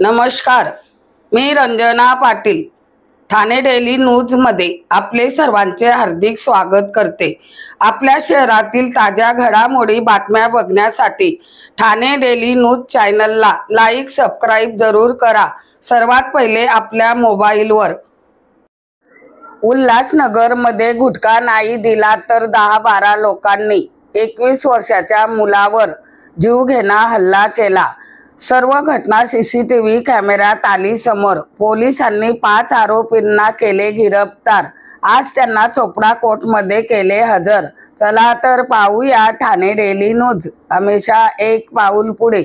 नमस्कार, मी रंजना पाटील ठाणे डेली न्यूजमध्ये आपले सर्वांचे हार्दिक स्वागत करते। आपल्या शहरातील ताज्या घडामोडी बातम्या बघण्यासाठी ठाणे डेली न्यूज चॅनलला लाईक सबस्क्राइब जरूर करा। सर्वात पहिले आपल्या मोबाईलवर उल्हासनगरमध्ये गुटखा नाही दिला तर 10-12 लोकांनी 21 वर्षाच्या मुलावर जीवघेणा हल्ला केला। सर्व घटना सीसीटीव्ही कॅमेऱ्यात आली समोर। पोलिसांनी 5 आरोपींना केले गिरफ्तार। आज त्यांना चोपडा कोर्टमध्ये केले हजर। चला तर पाहूया ठाणे डेली न्यूज, हमेशा एक पाऊल पुढे।